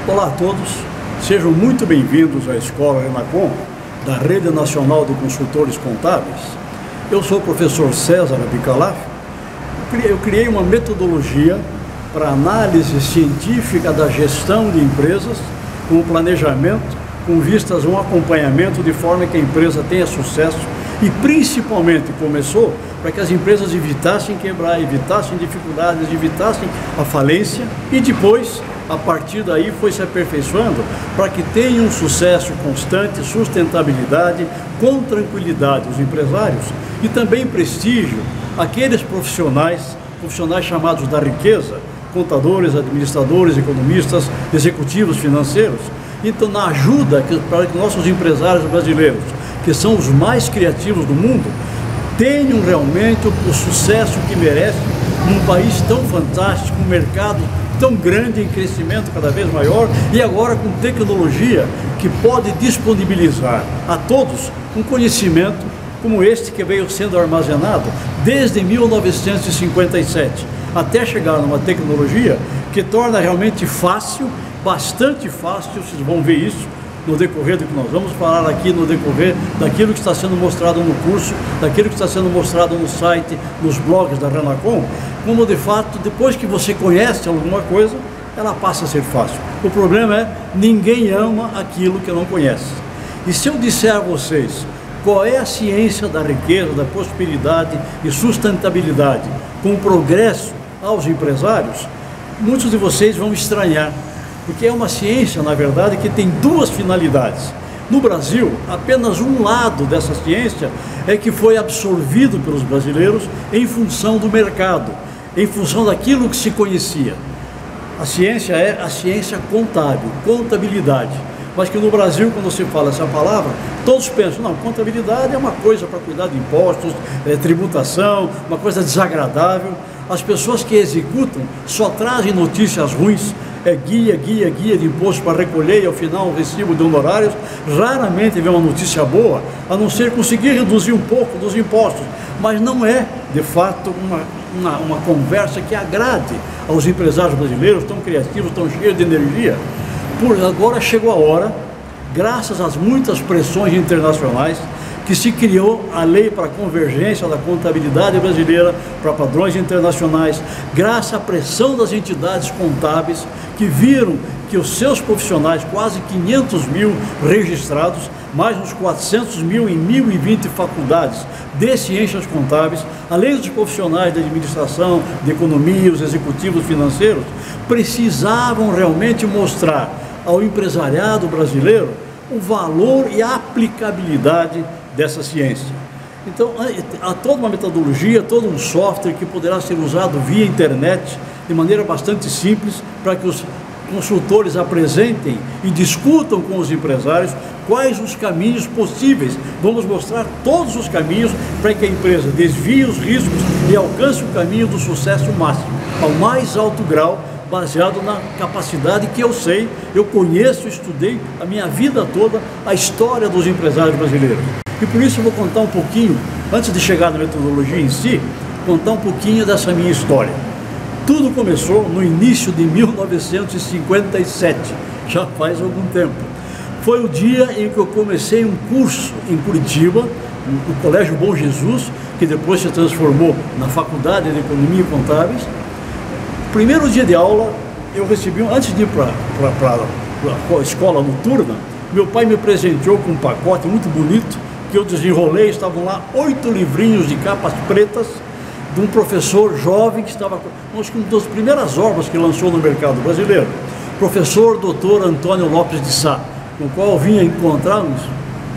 Olá a todos, sejam muito bem-vindos à Escola Renacom, da Rede Nacional de Consultores Contábeis. Eu sou o professor César Abicalaf. Eu criei uma metodologia para análise científica da gestão de empresas, com o planejamento, com vistas a um acompanhamento de forma que a empresa tenha sucesso e principalmente começou para que as empresas evitassem quebrar, evitassem dificuldades, evitassem a falência e depois, a partir daí, foi se aperfeiçoando para que tenham sucesso constante, sustentabilidade, com tranquilidade os empresários e também prestígio aqueles profissionais chamados da riqueza, contadores, administradores, economistas, executivos financeiros. Então, na ajuda para que nossos empresários brasileiros, que são os mais criativos do mundo, tenham realmente o sucesso que merecem num país tão fantástico, um mercado tão grande, em crescimento cada vez maior e agora com tecnologia que pode disponibilizar a todos um conhecimento como este que veio sendo armazenado desde 1957, até chegar numa tecnologia que torna realmente fácil, bastante fácil, vocês vão ver isso no decorrer do que nós vamos falar aqui, no decorrer daquilo que está sendo mostrado no curso, daquilo que está sendo mostrado no site, nos blogs da Renacom, como de fato, depois que você conhece alguma coisa, ela passa a ser fácil. O problema é, ninguém ama aquilo que não conhece. E se eu disser a vocês qual é a ciência da riqueza, da prosperidade e sustentabilidade com progresso aos empresários, muitos de vocês vão estranhar, porque é uma ciência, na verdade, que tem duas finalidades. No Brasil, apenas um lado dessa ciência é que foi absorvido pelos brasileiros em função do mercado, em função daquilo que se conhecia. A ciência é a ciência contábil, contabilidade. Mas que no Brasil, quando se fala essa palavra, todos pensam, não, contabilidade é uma coisa para cuidar de impostos, tributação, uma coisa desagradável. As pessoas que executam só trazem notícias ruins, guia de imposto para recolher e ao final um recibo de honorários. Raramente vem uma notícia boa, a não ser conseguir reduzir um pouco dos impostos, mas não é, de fato, uma conversa que agrade aos empresários brasileiros, tão criativos, tão cheios de energia. Por agora chegou a hora, graças às muitas pressões internacionais, que se criou a lei para a convergência da contabilidade brasileira para padrões internacionais, graças à pressão das entidades contábeis que viram que os seus profissionais, quase 500 mil registrados, mais uns 400 mil em 1.020 faculdades de ciências contábeis, além dos profissionais da administração, de economia, os executivos financeiros, precisavam realmente mostrar ao empresariado brasileiro o valor e a aplicabilidade dessa ciência. Então, há toda uma metodologia, todo um software que poderá ser usado via internet, de maneira bastante simples, para que os consultores apresentem e discutam com os empresários quais os caminhos possíveis. Vamos mostrar todos os caminhos para que a empresa desvie os riscos e alcance o caminho do sucesso máximo, ao mais alto grau, baseado na capacidade que eu sei, eu conheço, estudei a minha vida toda a história dos empresários brasileiros. E por isso eu vou contar um pouquinho, antes de chegar na metodologia em si, contar um pouquinho dessa minha história. Tudo começou no início de 1957, já faz algum tempo. Foi o dia em que eu comecei um curso em Curitiba, no Colégio Bom Jesus, que depois se transformou na Faculdade de Economia e Contábeis. Primeiro dia de aula, eu recebi, antes de ir para a escola noturna, meu pai me presenteou com um pacote muito bonito, que eu desenrolei, estavam lá 8 livrinhos de capas pretas, de um professor jovem que estava, acho que uma das primeiras obras que lançou no mercado brasileiro, professor Dr. Antônio Lopes de Sá, com o qual eu vinha encontrar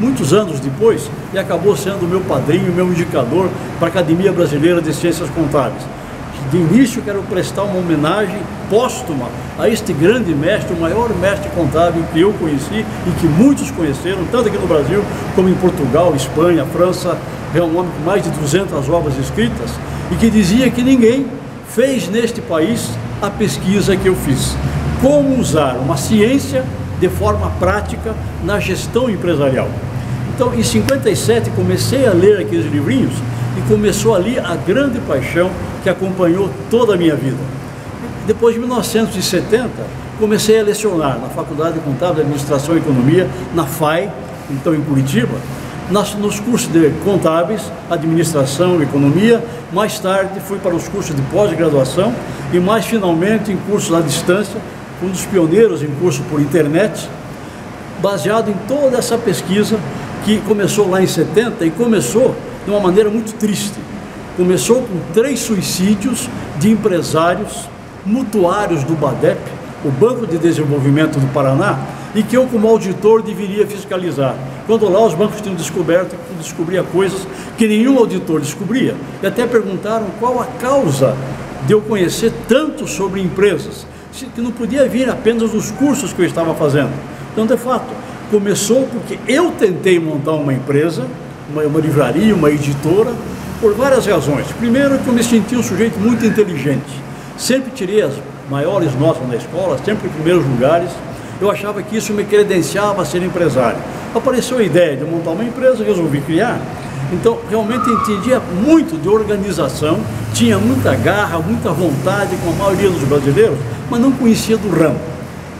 muitos anos depois e acabou sendo meu padrinho, meu indicador para a Academia Brasileira de Ciências Contábeis. De início, quero prestar uma homenagem póstuma a este grande mestre, o maior mestre contábil que eu conheci e que muitos conheceram, tanto aqui no Brasil como em Portugal, Espanha, França. É um homem com mais de 200 obras escritas e que dizia que ninguém fez neste país a pesquisa que eu fiz. Como usar uma ciência de forma prática na gestão empresarial. Então, em 57, comecei a ler aqueles livrinhos e começou ali a grande paixão que acompanhou toda a minha vida. Depois de 1970, comecei a lecionar na Faculdade Contábil de Administração e Economia, na FAI, então em Curitiba, nos cursos de contábeis, administração e economia. Mais tarde fui para os cursos de pós-graduação e mais finalmente em cursos à distância, um dos pioneiros em curso por internet, baseado em toda essa pesquisa que começou lá em 70 e começou de uma maneira muito triste. Começou com 3 suicídios de empresários mutuários do BADEP, o Banco de Desenvolvimento do Paraná, e que eu, como auditor, deveria fiscalizar. Quando lá os bancos tinham descoberto que descobria coisas que nenhum auditor descobria. E até perguntaram qual a causa de eu conhecer tanto sobre empresas, que não podia vir apenas dos cursos que eu estava fazendo. Então, de fato, começou porque eu tentei montar uma empresa, uma livraria, uma editora, por várias razões. Primeiro, que eu me sentia um sujeito muito inteligente. Sempre tirei as maiores notas na escola, sempre em primeiros lugares. Eu achava que isso me credenciava a ser empresário. Apareceu a ideia de montar uma empresa, resolvi criar. Então, realmente entendia muito de organização, tinha muita garra, muita vontade, com a maioria dos brasileiros, mas não conhecia do ramo.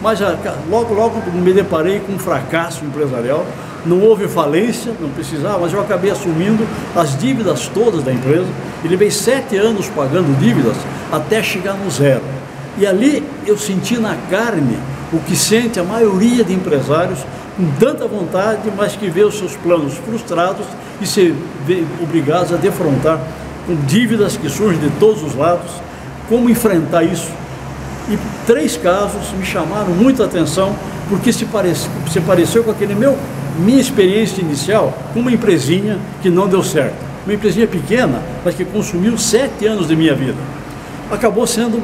Mas logo me deparei com um fracasso empresarial. Não houve falência, não precisava, mas eu acabei assumindo as dívidas todas da empresa e levei 7 anos pagando dívidas até chegar no zero. E ali eu senti na carne o que sente a maioria de empresários com tanta vontade, mas que vê os seus planos frustrados e se vê obrigados a defrontar com dívidas que surgem de todos os lados. Como enfrentar isso? E 3 casos me chamaram muita atenção, porque se pareceu com minha experiência inicial com uma empresinha que não deu certo. Uma empresinha pequena, mas que consumiu 7 anos de minha vida. Acabou sendo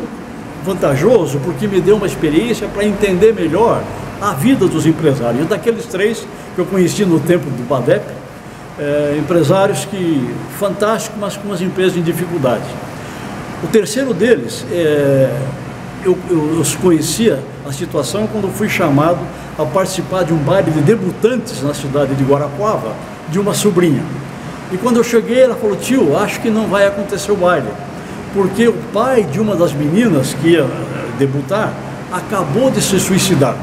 vantajoso porque me deu uma experiência para entender melhor a vida dos empresários. Daqueles 3 que eu conheci no tempo do BADEP, empresários fantásticos, mas com as empresas em dificuldade. O terceiro deles, eu conhecia a situação quando fui chamado a participar de um baile de debutantes na cidade de Guarapuava, de uma sobrinha. E quando eu cheguei, ela falou: tio, acho que não vai acontecer o baile, porque o pai de uma das meninas que ia debutar acabou de se suicidar.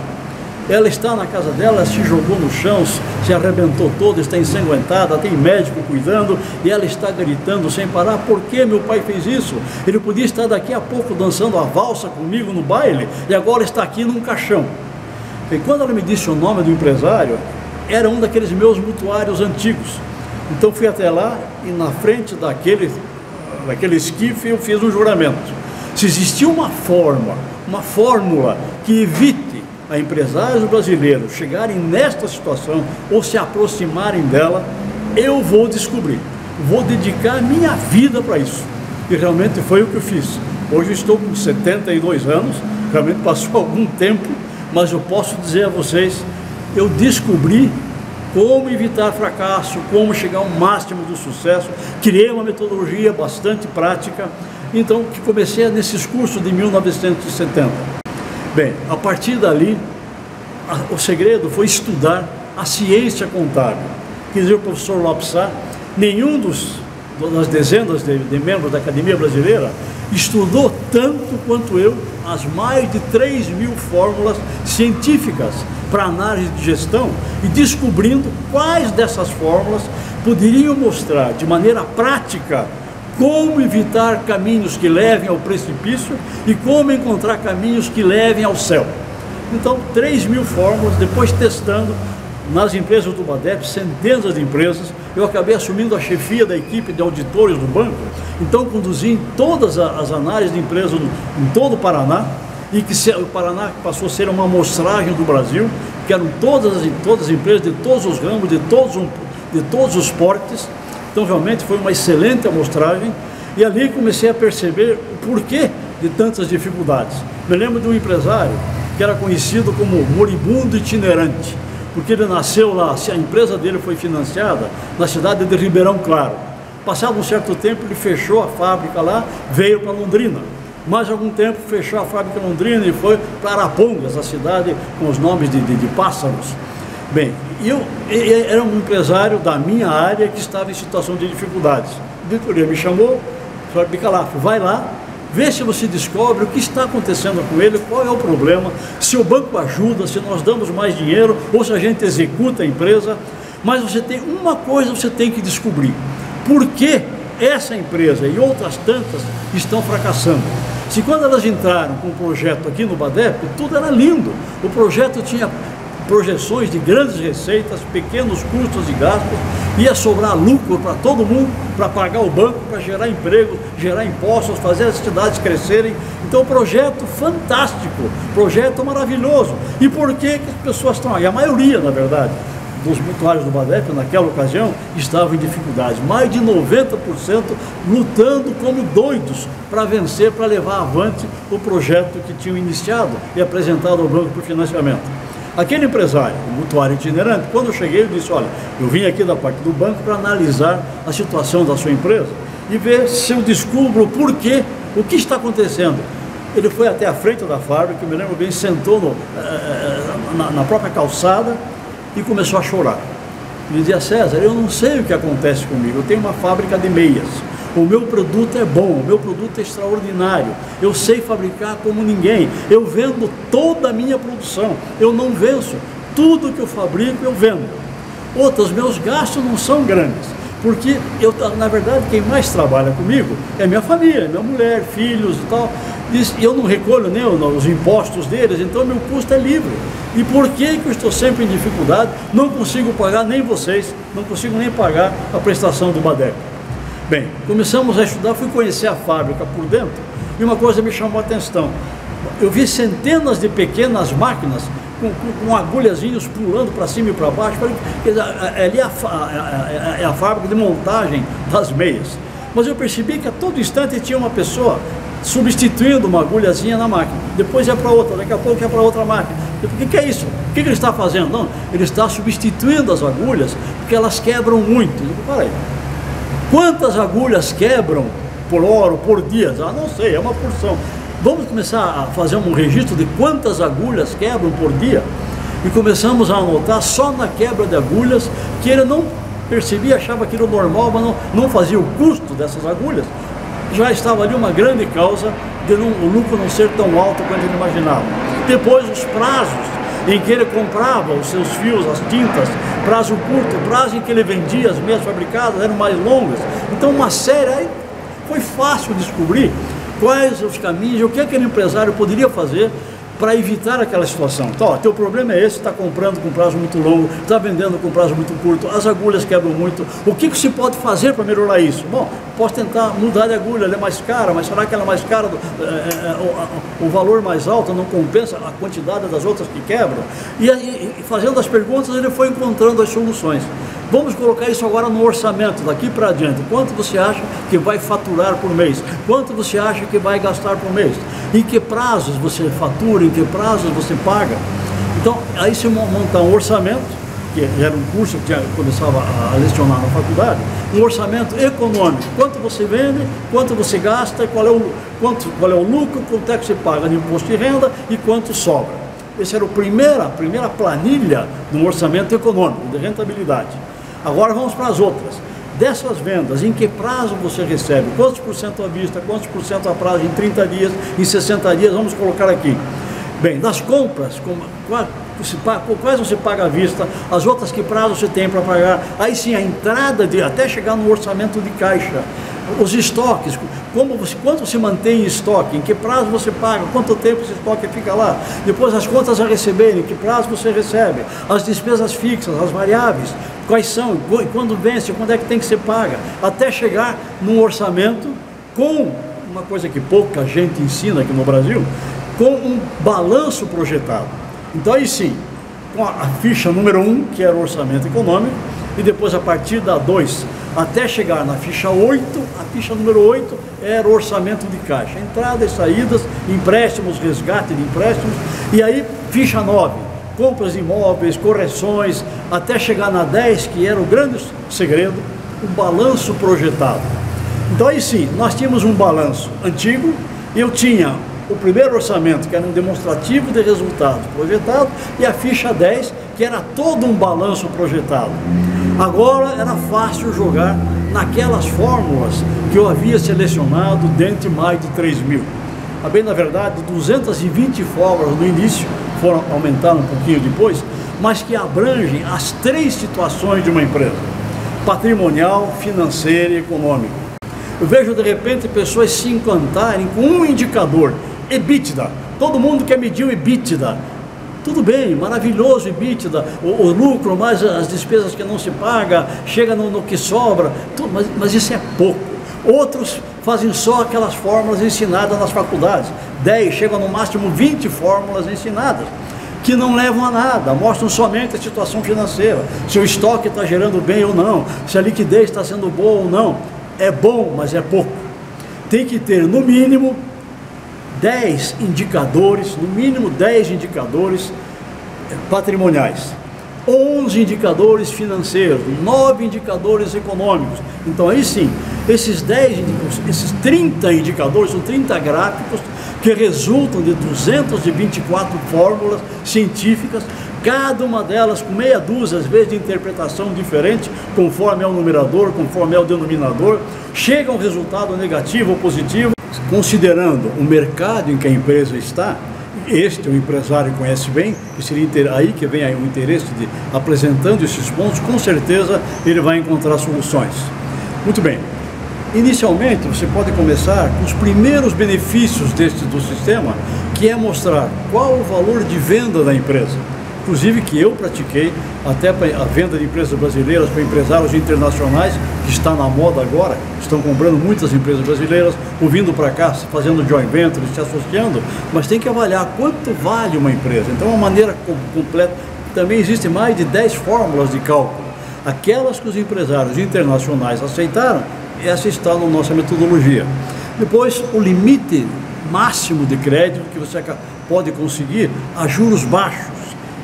Ela está na casa dela, se jogou no chão, se arrebentou toda, está ensanguentada, tem médico cuidando e ela está gritando sem parar: por que meu pai fez isso? Ele podia estar daqui a pouco dançando a valsa comigo no baile e agora está aqui num caixão. E quando ela me disse o nome do empresário, era um daqueles meus mutuários antigos. Então fui até lá e na frente daquele esquife eu fiz um juramento. Se existir uma fórmula que evite a empresários brasileiros chegarem nesta situação ou se aproximarem dela, eu vou descobrir, vou dedicar minha vida para isso. E realmente foi o que eu fiz. Hoje eu estou com 72 anos, realmente passou algum tempo, mas eu posso dizer a vocês, eu descobri como evitar fracasso, como chegar ao máximo do sucesso. Criei uma metodologia bastante prática, então que comecei nesses cursos de 1970. Bem, a partir dali, o segredo foi estudar a ciência contábil. Quer dizer, o professor Lopes Sá, nenhum das dezenas de membros da Academia Brasileira estudou tanto quanto eu as mais de 3.000 fórmulas científicas para análise de gestão e descobrindo quais dessas fórmulas poderiam mostrar de maneira prática como evitar caminhos que levem ao precipício e como encontrar caminhos que levem ao céu. Então, 3.000 fórmulas, depois testando nas empresas do BADEP, centenas de empresas, eu acabei assumindo a chefia da equipe de auditores do banco, então conduzi todas as análises de empresas em todo o Paraná, e que o Paraná passou a ser uma amostragem do Brasil, que eram todas as empresas de todos os ramos, de todos os portes. Então realmente foi uma excelente amostragem e ali comecei a perceber o porquê de tantas dificuldades. Me lembro de um empresário que era conhecido como moribundo itinerante, porque ele nasceu lá, a empresa dele foi financiada na cidade de Ribeirão Claro. Passado um certo tempo ele fechou a fábrica lá, veio para Londrina. Mais algum tempo fechou a fábrica em Londrina e foi para Arapongas, a cidade com os nomes de pássaros. Bem, eu era um empresário da minha área que estava em situação de dificuldades. A diretoria me chamou, falou: Bicalaf, vai lá vê se você descobre o que está acontecendo com ele, qual é o problema, se o banco ajuda, se nós damos mais dinheiro ou se a gente executa a empresa. Mas você tem uma coisa, você tem que descobrir: por que essa empresa e outras tantas estão fracassando? Se quando elas entraram com o projeto aqui no BADEP, tudo era lindo, o projeto tinha projeções de grandes receitas, pequenos custos e gastos, ia sobrar lucro para todo mundo, para pagar o banco, para gerar emprego, gerar impostos, fazer as cidades crescerem. Então, projeto fantástico, projeto maravilhoso. E por que as pessoas estão aí? A maioria, na verdade, dos mutuários do BADEP, naquela ocasião, estavam em dificuldades. Mais de 90% lutando como doidos para vencer, para levar avante o projeto que tinham iniciado e apresentado ao banco para o financiamento. Aquele empresário, o mutuário itinerante, quando eu cheguei, ele disse: olha, eu vim aqui da parte do banco para analisar a situação da sua empresa e ver se eu descubro o porquê, o que está acontecendo. Ele foi até a frente da fábrica, eu me lembro bem, sentou na própria calçada e começou a chorar. Ele dizia: César, eu não sei o que acontece comigo, eu tenho uma fábrica de meias, o meu produto é bom, o meu produto é extraordinário, eu sei fabricar como ninguém, eu vendo toda a minha produção, eu não venço, tudo que eu fabrico eu vendo. Outros, meus gastos não são grandes, porque eu, na verdade, quem mais trabalha comigo é minha família, minha mulher, filhos e tal. E eu não recolho nem os impostos deles, então meu custo é livre. E por que eu estou sempre em dificuldade? Não consigo pagar nem vocês, não consigo nem pagar a prestação do BADEP. Bem, começamos a estudar, fui conhecer a fábrica por dentro e uma coisa me chamou a atenção. Eu vi centenas de pequenas máquinas com agulhazinhos pulando para cima e para baixo. Falei, ali é a fábrica de montagem das meias. Mas eu percebi que a todo instante tinha uma pessoa substituindo uma agulhazinha na máquina, depois ia para outra, daqui a pouco ia para outra máquina. O que é isso? O que ele está fazendo? Não, ele está substituindo as agulhas porque elas quebram muito. Eu digo: peraí, quantas agulhas quebram por hora, por dia? Ah, não sei, é uma porção. Vamos começar a fazer um registro de quantas agulhas quebram por dia? E começamos a anotar só na quebra de agulhas, que ele não percebia, achava aquilo normal, mas não fazia o custo dessas agulhas. Já estava ali uma grande causa de o lucro não ser tão alto quanto ele imaginava. Depois, os prazos em que ele comprava os seus fios, as tintas, prazo curto, prazo em que ele vendia as meias fabricadas eram mais longas. Então, uma série, aí foi fácil descobrir quais os caminhos, o que aquele empresário poderia fazer para evitar aquela situação. Então, ó, teu problema é esse: está comprando com prazo muito longo, está vendendo com prazo muito curto, as agulhas quebram muito. O que se pode fazer para melhorar isso? Bom, posso tentar mudar de agulha, ela é mais cara, mas será que ela é mais cara, o valor mais alto não compensa a quantidade das outras que quebram? E fazendo as perguntas, ele foi encontrando as soluções. Vamos colocar isso agora no orçamento, daqui para adiante. Quanto você acha que vai faturar por mês? Quanto você acha que vai gastar por mês? Em que prazos você fatura? Em que prazos você paga? Então, aí se montar um orçamento, que era um curso que começava a lecionar na faculdade, um orçamento econômico. Quanto você vende, quanto você gasta, qual é o lucro, quanto é que você paga de imposto de renda e quanto sobra. Essa era a primeira planilha de um orçamento econômico, de rentabilidade. Agora vamos para as outras. Dessas vendas, em que prazo você recebe? Quantos por cento à vista, quantos por cento a prazo, em 30 dias, em 60 dias, vamos colocar aqui. Bem, das compras, quais você paga à vista, as outras que prazo você tem para pagar, aí sim a entrada, até chegar no orçamento de caixa. Os estoques, quanto se mantém em estoque, em que prazo você paga, quanto tempo esse estoque fica lá, depois as contas a receberem, em que prazo você recebe, as despesas fixas, as variáveis, quais são, quando vence, quando é que tem que ser paga, até chegar num orçamento com uma coisa que pouca gente ensina aqui no Brasil, com um balanço projetado. Então aí sim, com a ficha número 1, que era o orçamento econômico, e depois a partir da 2, até chegar na ficha 8, a ficha número 8 era o orçamento de caixa, entradas e saídas, empréstimos, resgate de empréstimos, e aí ficha 9, compras de imóveis, correções, até chegar na 10, que era o grande segredo, o balanço projetado. Então aí sim, nós tínhamos um balanço antigo, eu tinha o primeiro orçamento, que era um demonstrativo de resultados projetado, e a ficha 10, que era todo um balanço projetado. Agora era fácil jogar naquelas fórmulas que eu havia selecionado dentre mais de 3.000. Bem, na verdade, 220 fórmulas no início, aumentaram um pouquinho depois, mas que abrangem as 3 situações de uma empresa: patrimonial, financeira e econômica. Eu vejo de repente pessoas se encantarem com um indicador, EBITDA. Todo mundo quer medir o EBITDA. Tudo bem, maravilhoso o EBITDA, o lucro mais as despesas que não se paga, chega no que sobra, tudo, mas isso é pouco. Outros fazem só aquelas fórmulas ensinadas nas faculdades, 10, chegam no máximo 20 fórmulas ensinadas, que não levam a nada, mostram somente a situação financeira, se o estoque está gerando bem ou não, se a liquidez está sendo boa ou não. É bom, mas é pouco. Tem que ter no mínimo 10 indicadores, no mínimo 10 indicadores patrimoniais, 11 indicadores financeiros, 9 indicadores econômicos. Então aí sim, esses 30 indicadores, são 30 gráficos que resultam de 224 fórmulas científicas, cada uma delas com meia dúzia, às vezes, de interpretação diferente, conforme é o numerador, conforme é o denominador, chega a um resultado negativo ou positivo. Considerando o mercado em que a empresa está, o empresário conhece bem, que seria aí que vem o interesse de apresentando esses pontos, com certeza ele vai encontrar soluções. Muito bem. Inicialmente, você pode começar com os primeiros benefícios do sistema, que é mostrar qual o valor de venda da empresa. Inclusive que eu pratiquei até a venda de empresas brasileiras para empresários internacionais, que está na moda agora, estão comprando muitas empresas brasileiras, vindo para cá, fazendo joint venture, se associando, mas tem que avaliar quanto vale uma empresa. Então, uma maneira completa, também existem mais de 10 fórmulas de cálculo. Aquelas que os empresários internacionais aceitaram, essa está na nossa metodologia. Depois, o limite máximo de crédito que você pode conseguir a juros baixos,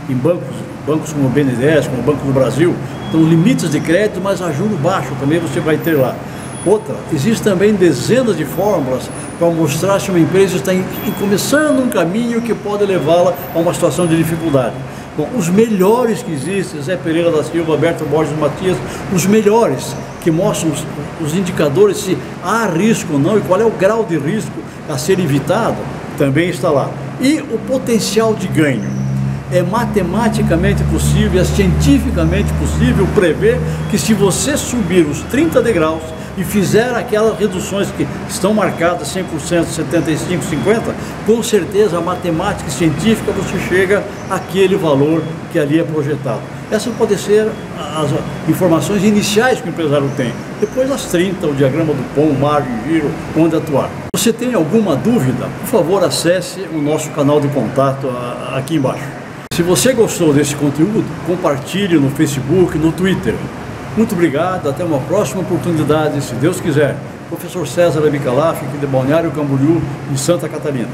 em bancos como o BNDES, como o Banco do Brasil, então limites de crédito, mas a juro baixo também você vai ter lá. Outra, existem também dezenas de fórmulas para mostrar se uma empresa está começando um caminho que pode levá-la a uma situação de dificuldade. Bom, os melhores que existem, Zé Pereira da Silva, Alberto Borges Matias, os melhores que mostram os indicadores se há risco ou não e qual é o grau de risco a ser evitado, também está lá. E o potencial de ganho. É matematicamente possível, é cientificamente possível prever que se você subir os 30 degraus e fizer aquelas reduções que estão marcadas 100%, 75%, 50%, com certeza a matemática científica você chega àquele valor que ali é projetado. Essas podem ser as informações iniciais que o empresário tem. Depois as 30, o diagrama do POM, margem, giro, onde atuar. Se você tem alguma dúvida, por favor acesse o nosso canal de contato aqui embaixo. Se você gostou desse conteúdo, compartilhe no Facebook, no Twitter. Muito obrigado, até uma próxima oportunidade, se Deus quiser. Professor César Abicalaf, aqui de Balneário Camboriú, em Santa Catarina.